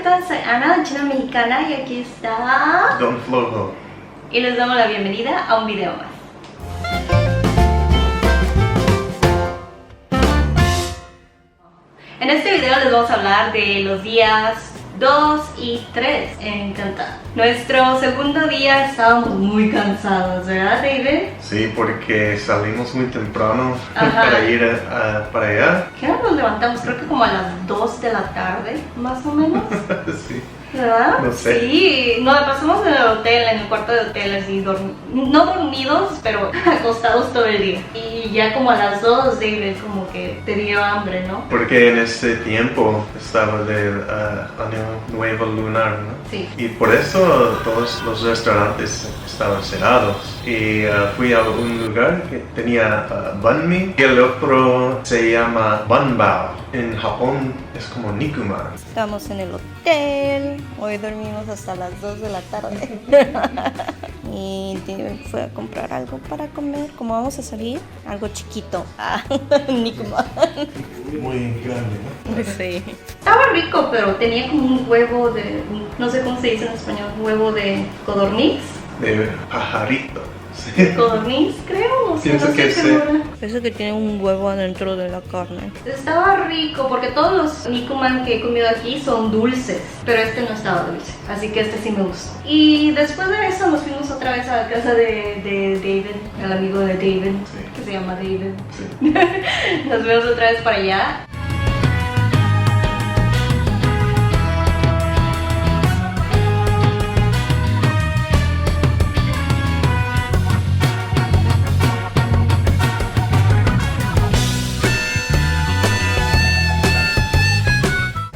tal? Soy Ana, China Mexicana, y aquí está Don Flojo. y les damos la bienvenida a un video más. En este video les vamos a hablar de los días 2 y 3 en Cantá. Nuestro segundo día estábamos muy cansados, ¿verdad, David? Sí, porque salimos muy temprano Ajá. para ir para allá. ¿Qué hora nos levantamos? Creo que como a las 2 de la tarde, más o menos. Sí. ¿Verdad? No sé. Sí, nos la pasamos en el hotel, en el cuarto de hotel, así no dormidos, pero acostados todo el día. Y ya como a las 2, David, como que te dio hambre, ¿no? Porque en ese tiempo estaba del año nuevo lunar, ¿no? Sí. Y por eso todos los restaurantes estaban cerrados. Y fui a un lugar que tenía banh mi y el otro se llama banbao. En Japón es como nikuma. Estamos en el hotel, hoy dormimos hasta las 2 de la tarde. Y David fue a comprar algo para comer, como vamos a salir, algo chiquito. Nikuma. Muy grande, ¿no? Sí. Estaba rico, pero tenía como un huevo de, no sé cómo se dice en español, huevo de codorniz. De pajarito. Sí. Codorniz, creo, no sé, Pienso no que sé sí. segura. Parece que tiene un huevo adentro de la carne. Estaba rico, porque todos los nikuman que he comido aquí son dulces, pero este no estaba dulce, así que este sí me gustó. Y después de eso nos fuimos otra vez a la casa de David, el amigo de David, Sí. que se llama David. Sí. Nos fuimos otra vez para allá.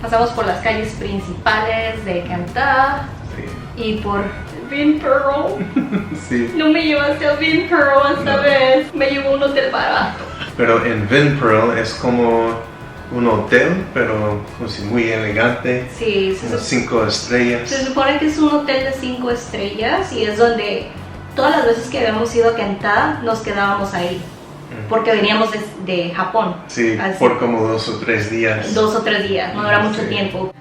Pasamos por las calles principales de Cantá y por Vinpearl. Sí. No me llevaste a Vinpearl esta No. vez, me llevó a un hotel barato. Pero en Vinpearl es como un hotel, pero pues, muy elegante, Sí, como 5 estrellas. se supone que es un hotel de 5 estrellas y es donde todas las veces que habíamos ido a Cantá nos quedábamos ahí, porque veníamos de Japón. Sí, Así, por como 2 o 3 días. 2 o 3 días, no era mucho Sí. tiempo.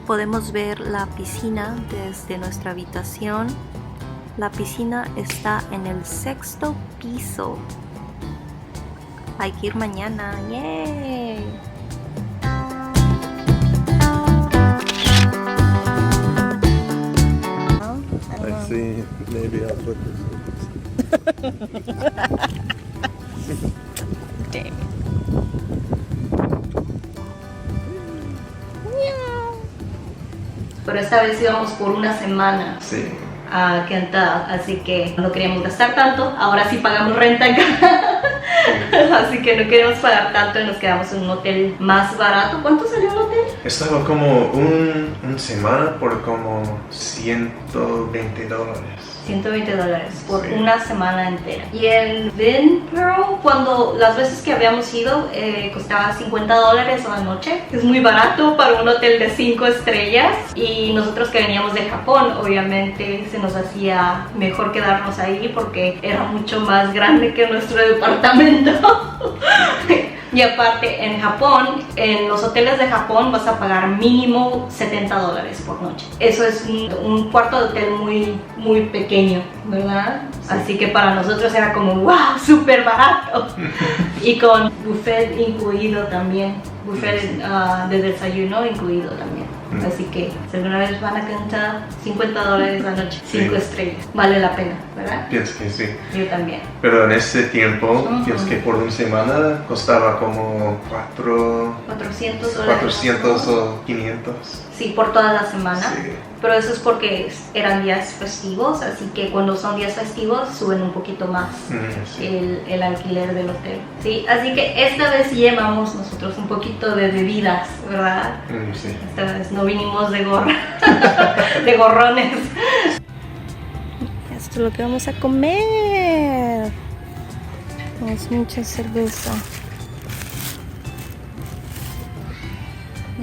Podemos ver la piscina desde nuestra habitación. La piscina está en el 6º piso. Hay que ir mañana. ¡Yay! I see. Maybe I'll put Damn. Pero esta vez íbamos por una semana Sí. a Cantá, así que no queríamos gastar tanto. Ahora sí pagamos renta en Cantá, así que no queremos pagar tanto y nos quedamos en un hotel más barato. ¿Cuánto salió el hotel? Estaba como una semana por como $120. $120 por Sí. una semana entera. Y en Vinpearl, cuando las veces que habíamos ido, costaba $50 a la noche. Es muy barato para un hotel de 5 estrellas. Y nosotros que veníamos de Japón, obviamente se nos hacía mejor quedarnos ahí porque era mucho más grande que nuestro departamento. Y aparte, en Japón, en los hoteles de Japón vas a pagar mínimo $70 por noche. Eso es un cuarto de hotel muy pequeño, ¿verdad? Sí. Así que para nosotros era como, wow, súper barato. Y con buffet incluido también, buffet de desayuno incluido también. Así que si alguna vez van a Cantá, $50 la noche, 5 Sí. estrellas. Vale la pena, ¿verdad? Pienso que sí. Yo también. Pero en ese tiempo, Ujú. pienso que por una semana costaba como $400. 400 o 500. Sí, por toda la semana. Sí. Pero eso es porque eran días festivos, así que cuando son días festivos suben un poquito más Sí. el alquiler del hotel. Sí, así que esta vez sí llevamos nosotros un poquito de bebidas, ¿verdad? Sí. Esta vez no vinimos de gorra, de gorrones. Esto es lo que vamos a comer. Tenemos mucha cerveza.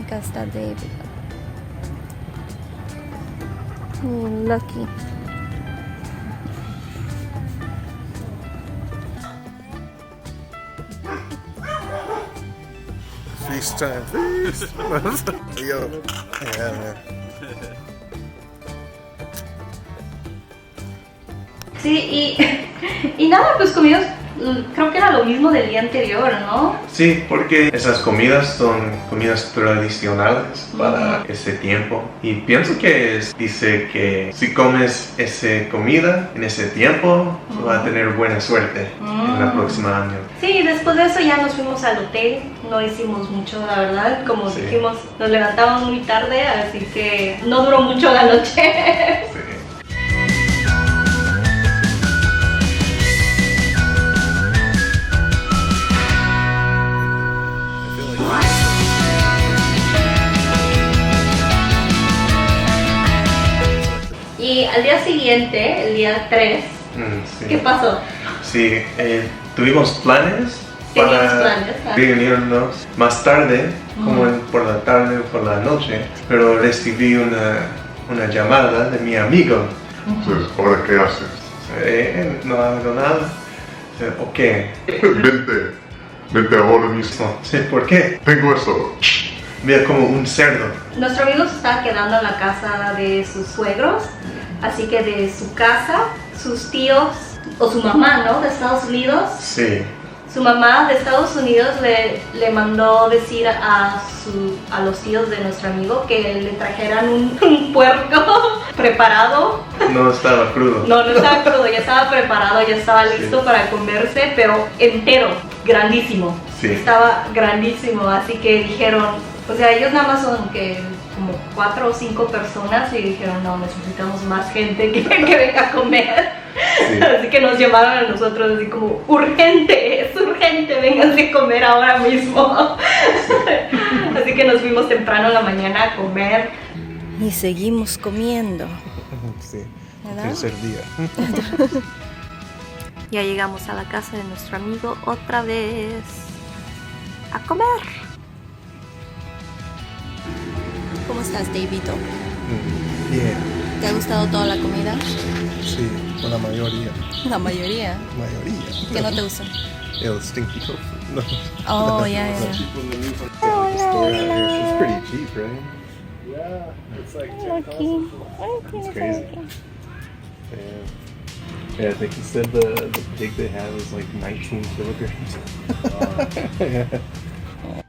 Acá está David. Lucky. FaceTime, please. Yo, yeah, man. Sí, y nada, pues comimos, creo que era lo mismo del día anterior, ¿no? Sí, porque esas comidas son comidas tradicionales para ese tiempo. Y pienso que dice que si comes esa comida en ese tiempo, vas a tener buena suerte en el próximo año. Sí, después de eso ya nos fuimos al hotel, no hicimos mucho, la verdad. Como dijimos, nos levantamos muy tarde, así que no duró mucho la noche. Sí. Y al día siguiente, el día 3, Sí. ¿qué pasó? Sí, tuvimos planes Teníamos para planes, ¿ah? reunirnos más tarde, como por la tarde o por la noche, pero recibí una llamada de mi amigo. Entonces, ¿ahora qué haces? No hago nada. Ok. Vente ahora mismo. Sí, ¿por qué? Tengo eso. Mira, como un cerdo. Nuestro amigo se estaba quedando en la casa de sus suegros, así que de su casa, sus tíos, o su mamá, ¿no? De Estados Unidos. Sí. Su mamá de Estados Unidos le mandó decir a los tíos de nuestro amigo que le trajeran un puerco preparado. No estaba crudo. No estaba crudo, ya estaba preparado, ya estaba listo para comerse, pero entero, grandísimo. Sí. Estaba grandísimo, así que dijeron, o sea, ellos nada más son que como 4 o 5 personas y dijeron, no, necesitamos más gente que venga a comer. Sí. Así que nos llamaron a nosotros así como, urgente, es urgente, vénganse a comer ahora mismo. Así que nos fuimos temprano en la mañana a comer. Y seguimos comiendo. Sí, ¿Verdad? tercer día. Ya llegamos a la casa de nuestro amigo otra vez a comer. ¿Cómo estás, Davidito? Bien, ¿Te ha gustado toda la comida? sí, con la mayoría. La mayoría. ¿Qué no te gusta? El stinky tofu. No. Oh, yeah. The store out here, it's pretty cheap, right? Yeah, it's like $10. It's crazy. Yeah, I think he said the pig they have is like 19 kilograms.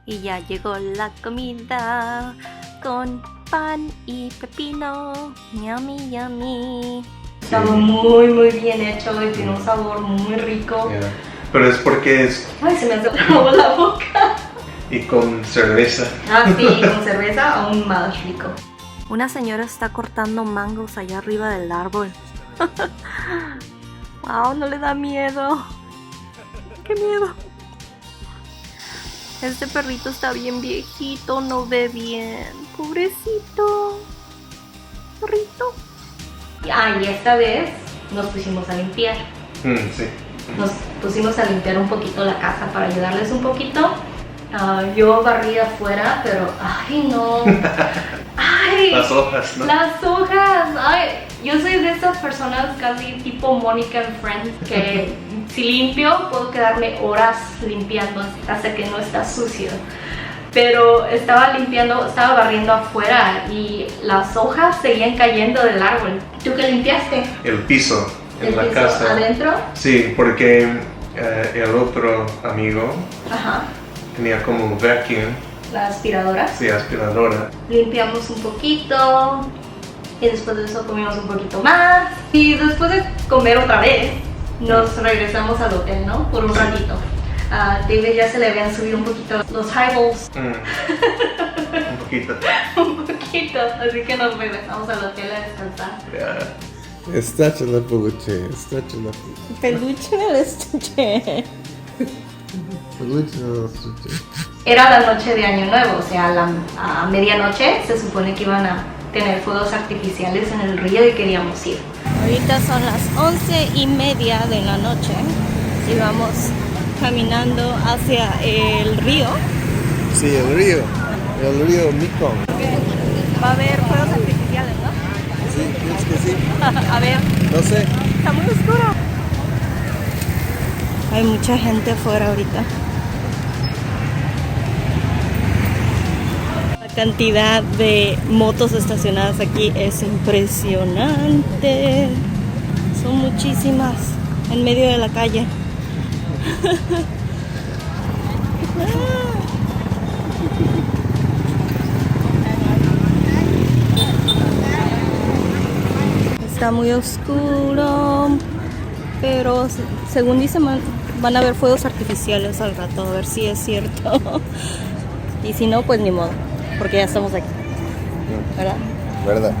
Y ya llegó la comida con pan y pepino. Yummy, yummy. Estaba muy bien hecho y tiene un sabor muy rico. Yeah. Pero es porque es Ay, se me hace la boca. y con cerveza. Ah, sí, con cerveza aún más rico. Una señora está cortando mangos allá arriba del árbol. Wow, no le da miedo. Qué miedo. Este perrito está bien viejito, no ve bien. Pobrecito. Perrito. Y esta vez nos pusimos a limpiar. Sí. Nos pusimos a limpiar un poquito la casa para ayudarles un poquito. Yo barrí afuera, pero ¡ay, no! ¡Ay! Las hojas, ¿no? Las hojas. Ay, yo soy de esas personas casi tipo Mónica en Friends que si limpio puedo quedarme horas limpiando hasta que no está sucio. Pero estaba barriendo afuera y las hojas seguían cayendo del árbol. ¿Tú qué limpiaste? El piso en la piso casa. ¿Adentro? Sí, porque el otro amigo Ajá. tenía como un vacuum, La aspiradora. sí, aspiradora. Limpiamos un poquito y después de eso comimos un poquito más y después de comer otra vez nos regresamos al hotel, ¿no? Por un ratito. A David ya se le habían subido un poquito los highballs. Un poquito. Un poquito, así que nos regresamos al hotel a descansar. Yeah. Está la peluche, Peluche del estuche. Era la noche de Año Nuevo, o sea, a medianoche se supone que iban a tener fuegos artificiales en el río y queríamos ir. Ahorita son las 11:30 de la noche y vamos caminando hacia el río. Sí, el río Mekong. Va a haber fuegos artificiales, ¿no? Sí, ¿crees que sí? A ver, No sé. está muy oscuro. Hay mucha gente afuera ahorita. cantidad de motos estacionadas aquí es impresionante. Son muchísimas en medio de la calle. Está muy oscuro, pero según dicen van a haber fuegos artificiales al rato, a ver si es cierto. Y si no, pues ni modo, porque ya estamos aquí, ¿verdad? ¿Verdad?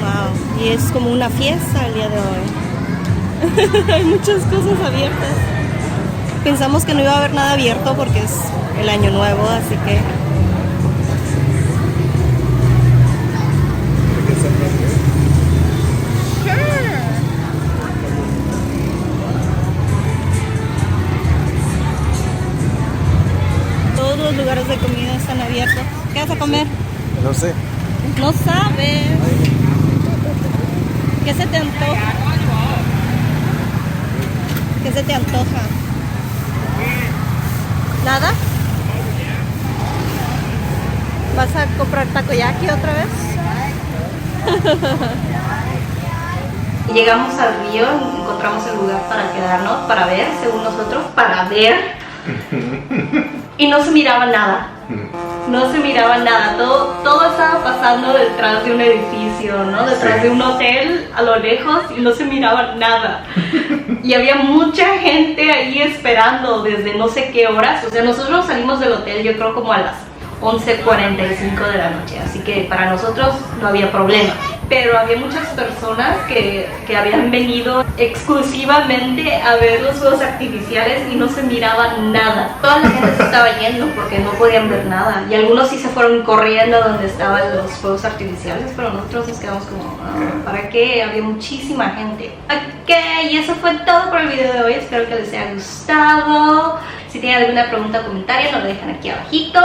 Wow, y es como una fiesta el día de hoy. Hay muchas cosas abiertas. Pensamos que no iba a haber nada abierto porque es el año nuevo, así que... Todos los lugares de comida están abiertos. ¿Qué vas a comer? No sé. No sabes. ¿Qué se te antoja? ¿Qué se te antoja? ¿Nada? ¿Vas a comprar takoyaki otra vez? Llegamos al río, encontramos el lugar para quedarnos, para ver, según nosotros, para ver. Y no se miraba nada. No se miraba nada. Todo estaba pasando detrás de un edificio, ¿no? Detrás de un hotel a lo lejos y no se miraba nada. Y había mucha gente ahí esperando desde no sé qué horas. O sea, nosotros salimos del hotel yo creo como a las 11:45 de la noche. Así que para nosotros no había problema. Pero había muchas personas que habían venido exclusivamente a ver los fuegos artificiales y no se miraba nada. Toda la gente se estaba yendo porque no podían ver nada. Y algunos sí se fueron corriendo a donde estaban los fuegos artificiales, pero nosotros nos quedamos como, ¿para qué? Había muchísima gente. Ok, y eso fue todo por el video de hoy. Espero que les haya gustado. Si tienen alguna pregunta o comentario, nos lo dejan aquí abajito.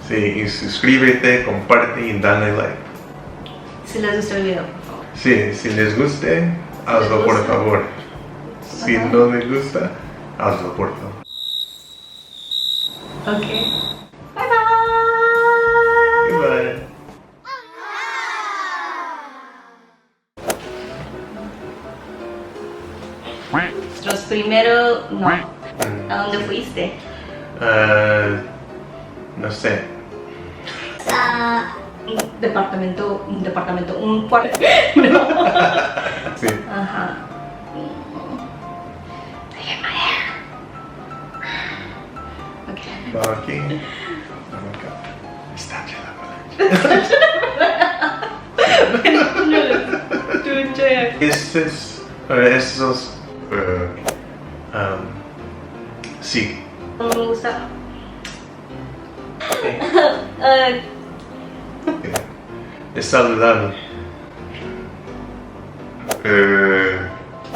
Sí, y suscríbete, comparte y dale like. Si les gustó el video, por favor. Sí, si les guste, hazlo por favor. Si no les gusta, hazlo por favor. Ok. Bye bye. Goodbye. Nuestros primero, no. ¿A dónde fuiste? No sé. Un cuarto. No. Sí. Ajá. Okay. Va aquí. Acá. Está la Esos. Sí. No me gusta. Es saludable.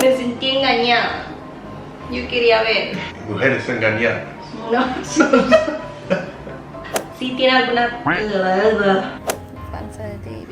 Me sentí engañada. Yo quería ver. Mujeres engañadas. No. Sí tiene alguna panza de David.